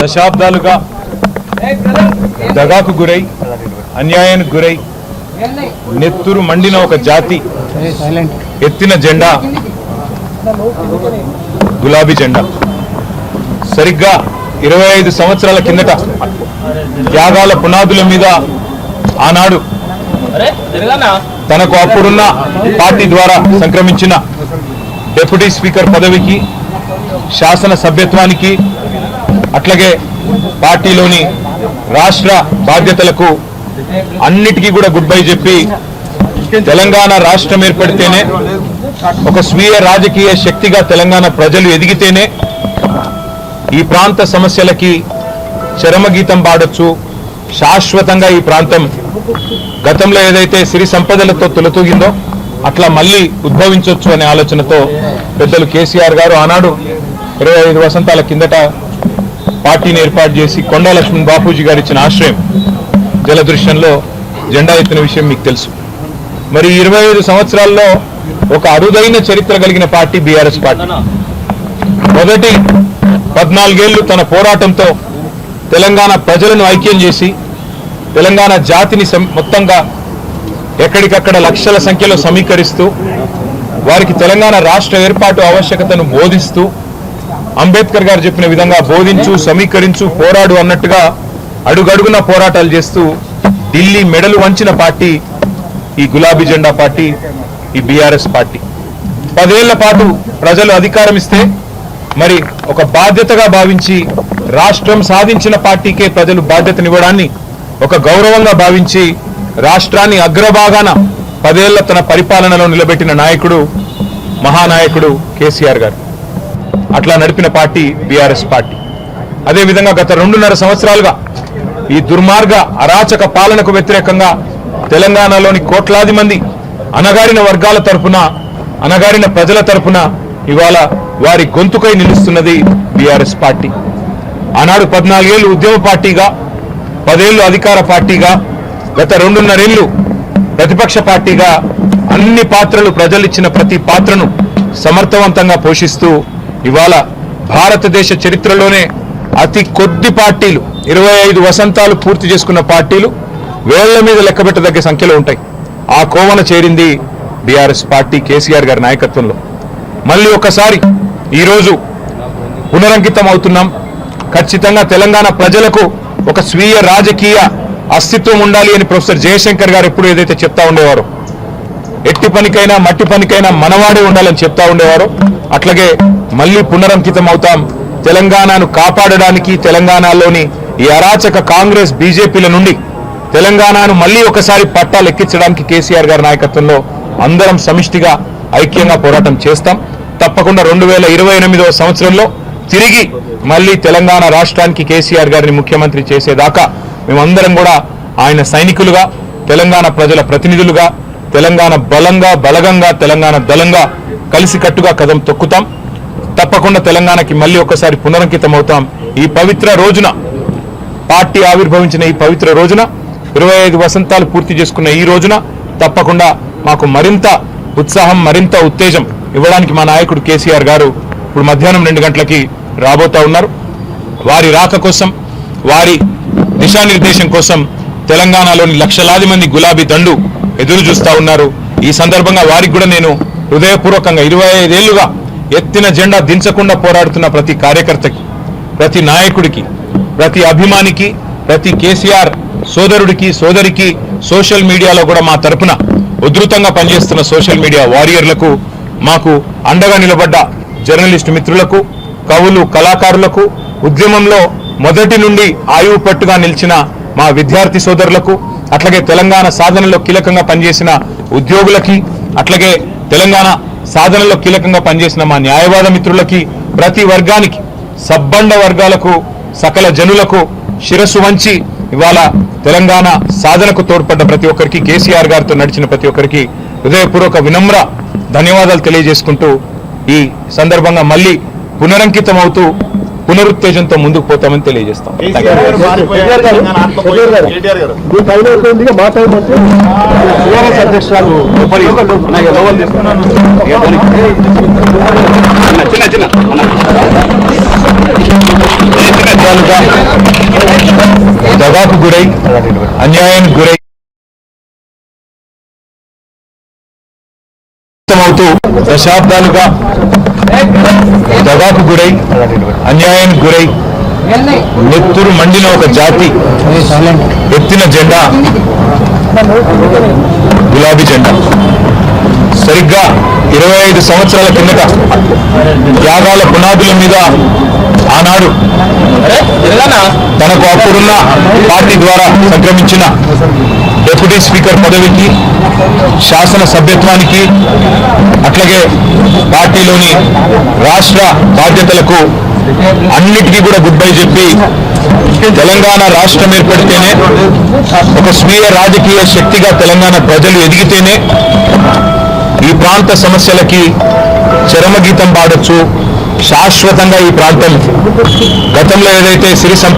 దశాబ్దాలుగా దగాకు గురై అన్యాయానికి గురై నెత్తురు మండిన ఒక జాతి ఎత్తిన జెండా గులాబీ జెండా. సరిగ్గా 25 సంవత్సరాల కిందట త్యాగాల పునాదుల మీద ఆనాడు తనకు అప్పుడున్న పార్టీ ద్వారా సంక్రమించిన డిప్యూటీ స్పీకర్ పదవికి, శాసన సభ్యత్వానికి, అట్లాగే పార్టీలోని రాష్ట్ర బాధ్యతలకు అన్నిటికీ కూడా గుడ్ బై చెప్పి తెలంగాణ రాష్ట్రం ఏర్పడితేనే ఒక స్వీయ రాజకీయ శక్తిగా తెలంగాణ ప్రజలు ఎదిగితేనే ఈ ప్రాంత సమస్యలకి చరమగీతం పాడొచ్చు, శాశ్వతంగా ఈ ప్రాంతం గతంలో ఏదైతే సిరి సంపదలతో తొలతూగిందో అట్లా మళ్ళీ ఉద్భవించవచ్చు అనే ఆలోచనతో పెద్దలు కేసీఆర్ గారు ఆనాడు 25 వసంతాల కిందట పార్టీని ఏర్పాటు చేసి కొండా లక్ష్మణ్ బాపూజీ గారు ఇచ్చిన ఆశ్రయం జలదృశ్యంలో జెండా ఎత్తిన విషయం మీకు తెలుసు. మరి 25 సంవత్సరాల్లో ఒక అరుదైన చరిత్ర కలిగిన పార్టీ బీఆర్ఎస్ పార్టీ. మొదటి 14 ఏళ్లు తన పోరాటంతో తెలంగాణ ప్రజలను ఐక్యం చేసి తెలంగాణ జాతిని మొత్తంగా ఎక్కడికక్కడ లక్షల సంఖ్యలో సమీకరిస్తూ వారికి తెలంగాణ రాష్ట్ర ఏర్పాటు ఆవశ్యకతను బోధిస్తూ అంబేద్కర్ గారు చెప్పిన విధంగా బోధించు, సమీకరించు, పోరాడు అన్నట్టుగా అడుగడుగున పోరాటాలు చేస్తూ ఢిల్లీ మెడలు వంచిన పార్టీ ఈ గులాబీ జెండా పార్టీ, ఈ బీఆర్ఎస్ పార్టీ. 10 ఏళ్ల పాటు ప్రజలు అధికారం ఇస్తే మరి ఒక బాధ్యతగా భావించి రాష్ట్రం సాధించిన పార్టీకే ప్రజలు బాధ్యతనివ్వడాన్ని ఒక గౌరవంగా భావించి రాష్ట్రాన్ని అగ్రభాగాన 10 ఏళ్ల తన పరిపాలనలో నిలబెట్టిన నాయకుడు మహానాయకుడు కేసీఆర్ గారు. అట్లా నడిపిన పార్టీ బీఆర్ఎస్ పార్టీ. అదేవిధంగా గత 2.5 సంవత్సరాలుగా ఈ దుర్మార్గ అరాచక పాలనకు వ్యతిరేకంగా తెలంగాణలోని కోట్లాది మంది అణగారిన వర్గాల తరపున, అణగారిన ప్రజల తరపున ఇవాళ వారి గొంతుకై నిలుస్తున్నది బీఆర్ఎస్ పార్టీ. ఆనాడు 14 ఏళ్లు ఉద్యమ పార్టీగా, 10 ఏళ్లు అధికార పార్టీగా, గత 2.5 ఏళ్లు ప్రతిపక్ష పార్టీగా అన్ని పాత్రలు, ప్రజలిచ్చిన ప్రతి పాత్రను సమర్థవంతంగా పోషిస్తూ ఇవాళ భారతదేశ చరిత్రలోనే అతి కొద్ది పార్టీలు, 25 వసంతాలు పూర్తి చేసుకున్న పార్టీలు వేళ్ల మీద లెక్కబెట్టదగ్గ సంఖ్యలో ఉంటాయి. ఆ కోవన చేరింది బీఆర్ఎస్ పార్టీ కేసీఆర్ గారి నాయకత్వంలో. మళ్ళీ ఒకసారి ఈరోజు పునరంకితం అవుతున్నాం. ఖచ్చితంగా తెలంగాణ ప్రజలకు ఒక స్వీయ రాజకీయ అస్తిత్వం ఉండాలి అని ప్రొఫెసర్ జయశంకర్ గారు ఎప్పుడు ఏదైతే చెప్తా ఉండేవారో, ఎట్టి పనికైనా మట్టి పనికైనా మనవాడే ఉండాలని చెప్తా ఉండేవారో అట్లాగే మళ్ళీ పునరంకితం అవుతాం. తెలంగాణను కాపాడడానికి, తెలంగాణలోని ఈ అరాచక కాంగ్రెస్ బీజేపీల నుండి తెలంగాణను మళ్ళీ ఒకసారి పట్టాలు ఎక్కించడానికి కేసీఆర్ గారి నాయకత్వంలో అందరం సమిష్టిగా ఐక్యంగా పోరాటం చేస్తాం. తప్పకుండా 2028వ సంవత్సరంలో తిరిగి మళ్ళీ తెలంగాణ రాష్ట్రానికి కేసీఆర్ గారిని ముఖ్యమంత్రి చేసేదాకా మేమందరం కూడా ఆయన సైనికులుగా, తెలంగాణ ప్రజల ప్రతినిధులుగా, తెలంగాణ బలంగా, బలగంగా, తెలంగాణ దళంగా కలిసికట్టుగా కదం తొక్కుతాం. తప్పకుండా తెలంగాణకి మళ్ళీ ఒకసారి పునరంకితం అవుతాం. ఈ పవిత్ర రోజున, పార్టీ ఆవిర్భవించిన ఈ పవిత్ర రోజున, 25 వసంతాలు పూర్తి చేసుకున్న ఈ రోజున తప్పకుండా మాకు మరింత ఉత్సాహం, మరింత ఉత్తేజం ఇవ్వడానికి మా నాయకుడు కేసీఆర్ గారు ఇప్పుడు మధ్యాహ్నం 2 గంటలకి రాబోతా ఉన్నారు. వారి రాక కోసం, వారి దిశానిర్దేశం కోసం తెలంగాణలోని లక్షలాది మంది గులాబీ దండు ఎదురు చూస్తా ఉన్నారు. ఈ సందర్భంగా వారికి కూడా నేను హృదయపూర్వకంగా 25 ఏళ్లుగా ఎత్తిన జెండా దించకుండా పోరాడుతున్న ప్రతి కార్యకర్తకి, ప్రతి నాయకుడికి, ప్రతి అభిమానికి, ప్రతి కేసీఆర్ సోదరుడికి, సోదరికి, సోషల్ మీడియాలో కూడా మా తరపున ఉధృతంగా పనిచేస్తున్న సోషల్ మీడియా వారియర్లకు, మాకు అండగా నిలబడ్డ జర్నలిస్టు మిత్రులకు, కవులు, కళాకారులకు, ఉద్యమంలో మొదటి నుండి ఆయువు పట్టుగా నిలిచిన మా విద్యార్థి సోదరులకు, అట్లాగే తెలంగాణ సాధనలో కీలకంగా పనిచేసిన ఉద్యోగులకి, అట్లాగే తెలంగాణ సాధనలో కీలకంగా పనిచేసిన మా న్యాయవాద మిత్రులకి, ప్రతి వర్గానికి, సబ్బండ వర్గాలకు, సకల జనులకు శిరస్సు వంచి ఇవాళ తెలంగాణ సాధనకు తోడ్పడ్డ ప్రతి ఒక్కరికి, కేసీఆర్ గారితో నడిచిన ప్రతి ఒక్కరికి హృదయపూర్వక వినమ్ర ధన్యవాదాలు తెలియజేసుకుంటూ ఈ సందర్భంగా మళ్ళీ పునరంకితం అవుతూ పునరుత్తేజంతో ముందుకు పోతామని తెలియజేస్తాం. చిన్న దశాబ్దాలుగా దగాకు గురై అన్యాయానికి గురై అవుతూ దశాబ్దాలుగా దగాకు గురై అన్యాయానికి గురై నెత్తురు మండిన ఒక జాతి ఎత్తిన జెండా గులాబీ జెండా. సరిగ్గా 25 సంవత్సరాల కిందట త్యాగాల పునాదుల మీద ఆనాడు తనకు అప్పుడున్న పార్టీ ద్వారా సంక్రమించిన డిప్యూటీ స్పీకర్ పదవికి, శాసన సభ్యత్వానికి, అట్లాగే పార్టీలోని రాష్ట్ర బాధ్యతలకు అన్నిటికీ కూడా గుడ్ బై చెప్పి తెలంగాణ రాష్ట్రం ఏర్పడితేనే ఒక స్వీయ రాజకీయ శక్తిగా తెలంగాణ ప్రజలు ఎదిగితేనే ఈ ప్రాంత సమస్యలకి చరమగీతం పాడొచ్చు. శాశ్వతంగా ఈ ప్రాంతం గతంలో ఏదైతే సిరి